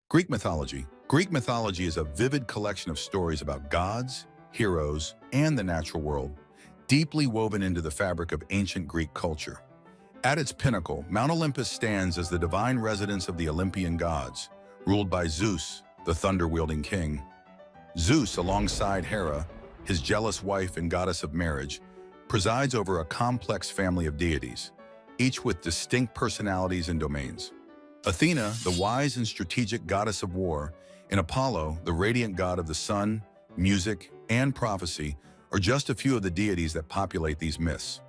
Greek mythology. Greek mythology is a vivid collection of stories about gods, heroes, and the natural world, deeply woven into the fabric of ancient Greek culture. At its pinnacle, Mount Olympus stands as the divine residence of the Olympian gods, ruled by Zeus, the thunder-wielding king. Zeus, alongside Hera, his jealous wife and goddess of marriage, presides over a complex family of deities, each with distinct personalities and domains. Athena, the wise and strategic goddess of war, and Apollo, the radiant god of the sun, music, and prophecy, are just a few of the deities that populate these myths.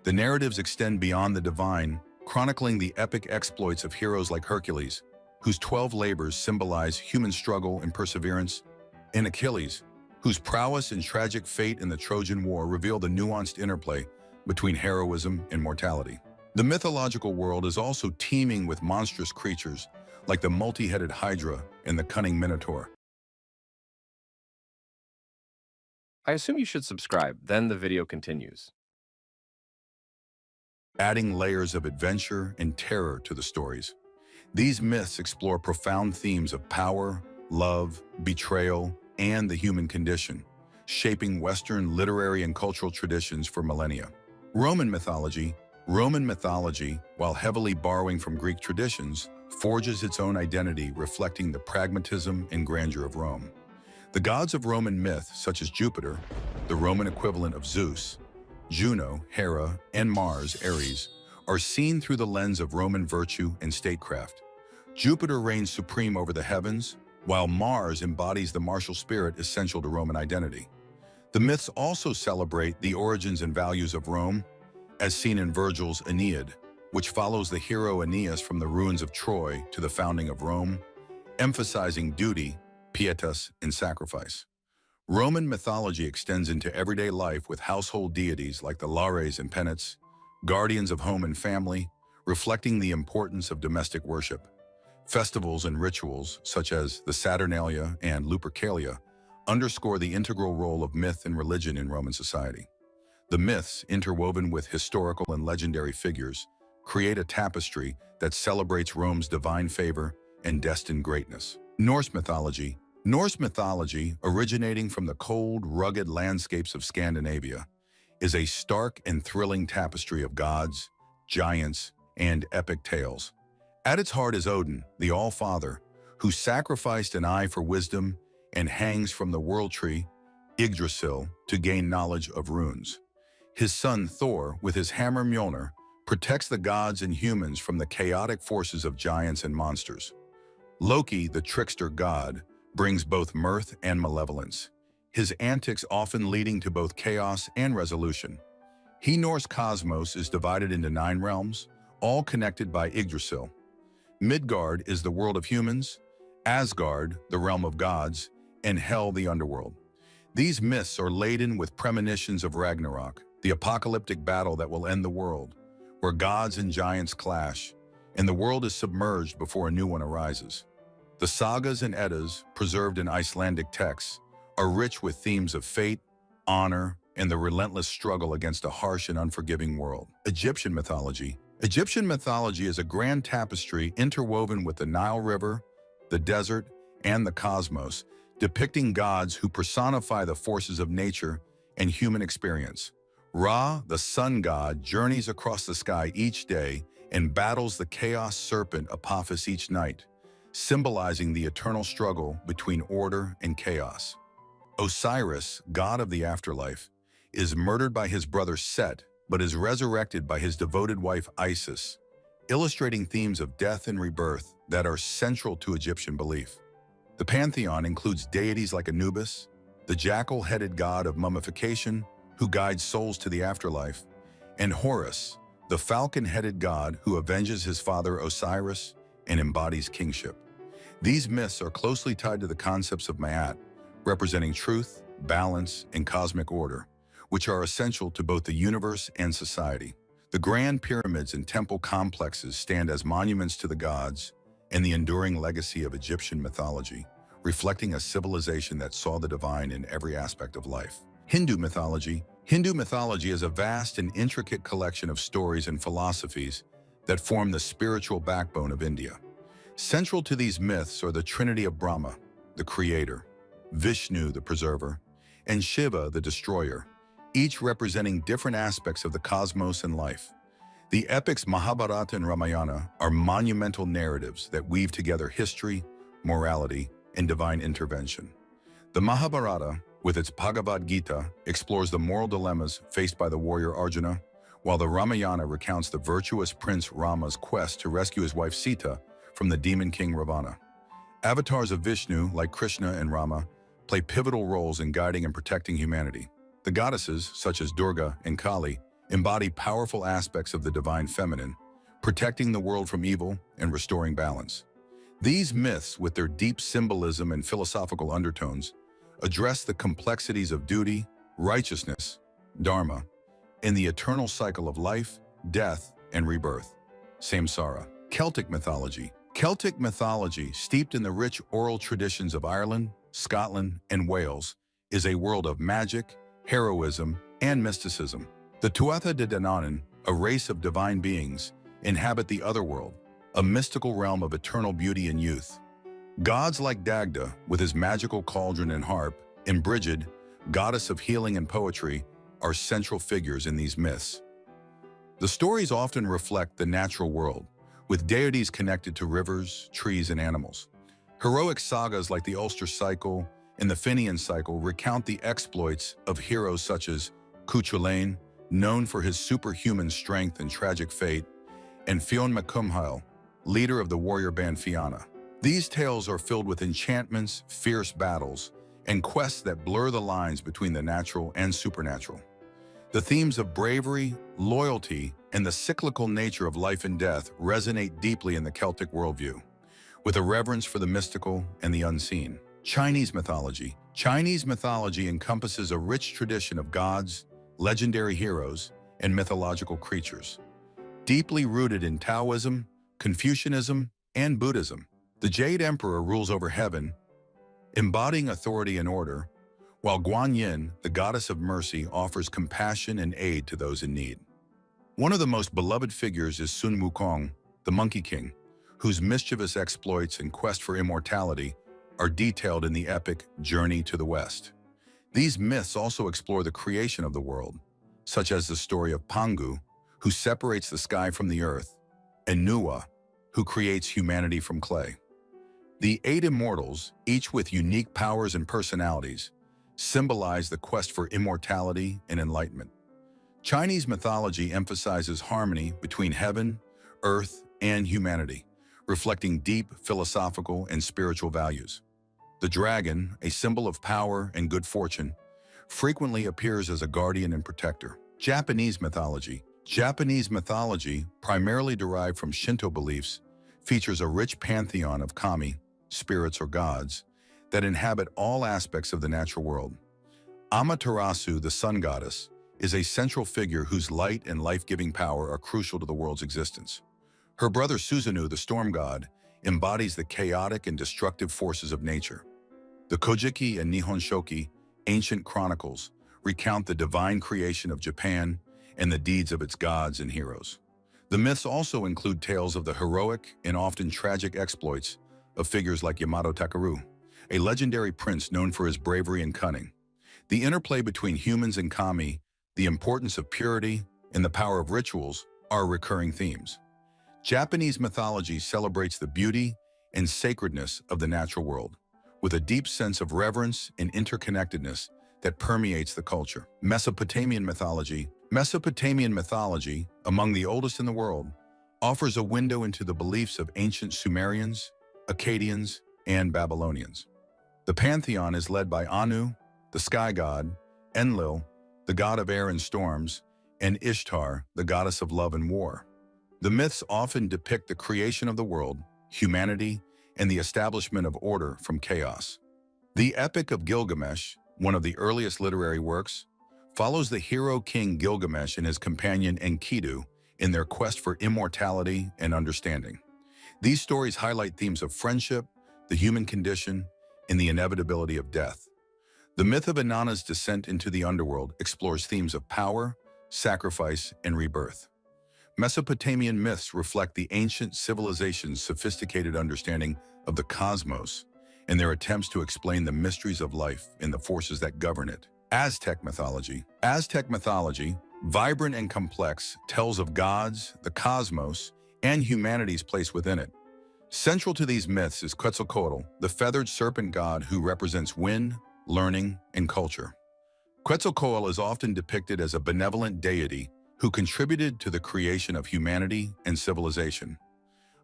The narratives extend beyond the divine, chronicling the epic exploits of heroes like Hercules, whose 12 labors symbolize human struggle and perseverance, and Achilles, whose prowess and tragic fate in the Trojan War reveal the nuanced interplay between heroism and mortality. The mythological world is also teeming with monstrous creatures like the multi-headed Hydra and the cunning Minotaur. I assume you should subscribe, then the video continues. Adding layers of adventure and terror to the stories. These myths explore profound themes of power, love, betrayal, and the human condition, shaping Western literary and cultural traditions for millennia. Roman mythology. Roman mythology, while heavily borrowing from Greek traditions, forges its own identity, reflecting the pragmatism and grandeur of Rome. The gods of Roman myth, such as Jupiter, the Roman equivalent of Zeus, Juno, Hera, and Mars, Ares, are seen through the lens of Roman virtue and statecraft. Jupiter reigns supreme over the heavens, while Mars embodies the martial spirit essential to Roman identity. The myths also celebrate the origins and values of Rome, as seen in Virgil's Aeneid, which follows the hero Aeneas from the ruins of Troy to the founding of Rome, emphasizing duty, pietas, and sacrifice. Roman mythology extends into everyday life with household deities like the Lares and Penates, guardians of home and family, reflecting the importance of domestic worship. Festivals and rituals, such as the Saturnalia and Lupercalia, underscore the integral role of myth and religion in Roman society. The myths, interwoven with historical and legendary figures, create a tapestry that celebrates Rome's divine favor and destined greatness. Norse mythology. Norse mythology, originating from the cold, rugged landscapes of Scandinavia, is a stark and thrilling tapestry of gods, giants, and epic tales. At its heart is Odin, the All-Father, who sacrificed an eye for wisdom and hangs from the world tree, Yggdrasil, to gain knowledge of runes. His son Thor, with his hammer Mjolnir, protects the gods and humans from the chaotic forces of giants and monsters. Loki, the trickster god, brings both mirth and malevolence, his antics often leading to both chaos and resolution. The Norse cosmos is divided into 9 realms, all connected by Yggdrasil. Midgard is the world of humans, Asgard, the realm of gods, and Hel, the underworld. These myths are laden with premonitions of Ragnarok, the apocalyptic battle that will end the world, where gods and giants clash, and the world is submerged before a new one arises. The sagas and Eddas, preserved in Icelandic texts, are rich with themes of fate, honor, and the relentless struggle against a harsh and unforgiving world. Egyptian mythology. Egyptian mythology is a grand tapestry interwoven with the Nile River, the desert, and the cosmos, depicting gods who personify the forces of nature and human experience. Ra, the sun god, journeys across the sky each day and battles the chaos serpent Apophis each night, symbolizing the eternal struggle between order and chaos. Osiris, god of the afterlife, is murdered by his brother Set, but is resurrected by his devoted wife Isis, illustrating themes of death and rebirth that are central to Egyptian belief. The pantheon includes deities like Anubis, the jackal-headed god of mummification, who guides souls to the afterlife, and Horus, the falcon-headed god who avenges his father Osiris and embodies kingship. These myths are closely tied to the concepts of Ma'at, representing truth, balance, and cosmic order, which are essential to both the universe and society. The grand pyramids and temple complexes stand as monuments to the gods and the enduring legacy of Egyptian mythology, reflecting a civilization that saw the divine in every aspect of life. Hindu mythology. Hindu mythology is a vast and intricate collection of stories and philosophies that form the spiritual backbone of India. Central to these myths are the trinity of Brahma, the creator, Vishnu, the preserver, and Shiva, the destroyer, each representing different aspects of the cosmos and life. The epics Mahabharata and Ramayana are monumental narratives that weave together history, morality, and divine intervention. The Mahabharata, with its Bhagavad Gita, explores the moral dilemmas faced by the warrior Arjuna, while the Ramayana recounts the virtuous prince Rama's quest to rescue his wife Sita from the demon king Ravana. Avatars of Vishnu, like Krishna and Rama, play pivotal roles in guiding and protecting humanity. The goddesses, such as Durga and Kali, embody powerful aspects of the divine feminine, protecting the world from evil and restoring balance. These myths, with their deep symbolism and philosophical undertones, address the complexities of duty, righteousness, dharma, and the eternal cycle of life, death, and rebirth. Samsara. Celtic mythology. Celtic mythology, steeped in the rich oral traditions of Ireland, Scotland, and Wales, is a world of magic, heroism, and mysticism. The Tuatha De Danann, a race of divine beings, inhabit the otherworld, a mystical realm of eternal beauty and youth. Gods like Dagda, with his magical cauldron and harp, and Brigid, goddess of healing and poetry, are central figures in these myths. The stories often reflect the natural world, with deities connected to rivers, trees, and animals. Heroic sagas like the Ulster Cycle and the Finian Cycle recount the exploits of heroes such as Cuchulainn, known for his superhuman strength and tragic fate, and Fionn MacCumhail, leader of the warrior band Fianna. These tales are filled with enchantments, fierce battles, and quests that blur the lines between the natural and supernatural. The themes of bravery, loyalty, and the cyclical nature of life and death resonate deeply in the Celtic worldview, with a reverence for the mystical and the unseen. Chinese mythology. Chinese mythology encompasses a rich tradition of gods, legendary heroes, and mythological creatures. Deeply rooted in Taoism, Confucianism, and Buddhism, the Jade Emperor rules over heaven, embodying authority and order, while Guan Yin, the goddess of mercy, offers compassion and aid to those in need. One of the most beloved figures is Sun Wukong, the Monkey King, whose mischievous exploits and quest for immortality are detailed in the epic Journey to the West. These myths also explore the creation of the world, such as the story of Pangu, who separates the sky from the earth, and Nuwa, who creates humanity from clay. The eight immortals, each with unique powers and personalities, symbolize the quest for immortality and enlightenment. Chinese mythology emphasizes harmony between heaven, earth, and humanity, reflecting deep philosophical and spiritual values. The dragon, a symbol of power and good fortune, frequently appears as a guardian and protector. Japanese mythology. Japanese mythology, primarily derived from Shinto beliefs, features a rich pantheon of kami, spirits or gods, that inhabit all aspects of the natural world. Amaterasu, the sun goddess, is a central figure whose light and life-giving power are crucial to the world's existence. Her brother Susanoo, the storm god, embodies the chaotic and destructive forces of nature. The Kojiki and Nihon Shoki, ancient chronicles, recount the divine creation of Japan and the deeds of its gods and heroes. The myths also include tales of the heroic and often tragic exploits of figures like Yamato Takeru, a legendary prince known for his bravery and cunning. The interplay between humans and kami, the importance of purity, and the power of rituals are recurring themes. Japanese mythology celebrates the beauty and sacredness of the natural world, with a deep sense of reverence and interconnectedness that permeates the culture. Mesopotamian mythology. Mesopotamian mythology, among the oldest in the world, offers a window into the beliefs of ancient Sumerians, Akkadians, and Babylonians. The pantheon is led by Anu, the sky god, Enlil, the god of air and storms, and Ishtar, the goddess of love and war. The myths often depict the creation of the world, humanity, and the establishment of order from chaos. The Epic of Gilgamesh, one of the earliest literary works, follows the hero king Gilgamesh and his companion Enkidu in their quest for immortality and understanding. These stories highlight themes of friendship, the human condition, and the inevitability of death. The myth of Inanna's descent into the underworld explores themes of power, sacrifice, and rebirth. Mesopotamian myths reflect the ancient civilization's sophisticated understanding of the cosmos and their attempts to explain the mysteries of life and the forces that govern it. Aztec mythology. Aztec mythology, vibrant and complex, tells of gods, the cosmos, and humanity's place within it. Central to these myths is Quetzalcoatl, the feathered serpent god who represents wind, learning, and culture. Quetzalcoatl is often depicted as a benevolent deity who contributed to the creation of humanity and civilization.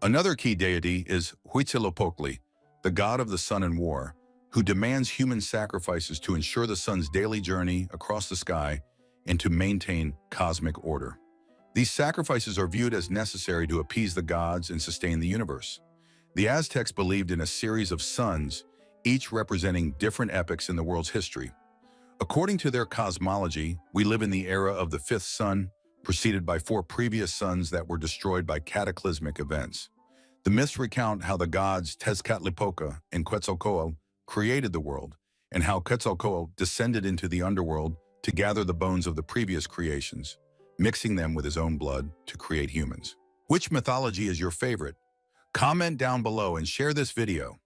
Another key deity is Huitzilopochtli, the god of the sun and war, who demands human sacrifices to ensure the sun's daily journey across the sky and to maintain cosmic order. These sacrifices are viewed as necessary to appease the gods and sustain the universe. The Aztecs believed in a series of suns, each representing different epochs in the world's history. According to their cosmology, we live in the era of the fifth sun, preceded by 4 previous suns that were destroyed by cataclysmic events. The myths recount how the gods Tezcatlipoca and Quetzalcoatl created the world, and how Quetzalcoatl descended into the underworld to gather the bones of the previous creations, mixing them with his own blood to create humans. Which mythology is your favorite? Comment down below and share this video.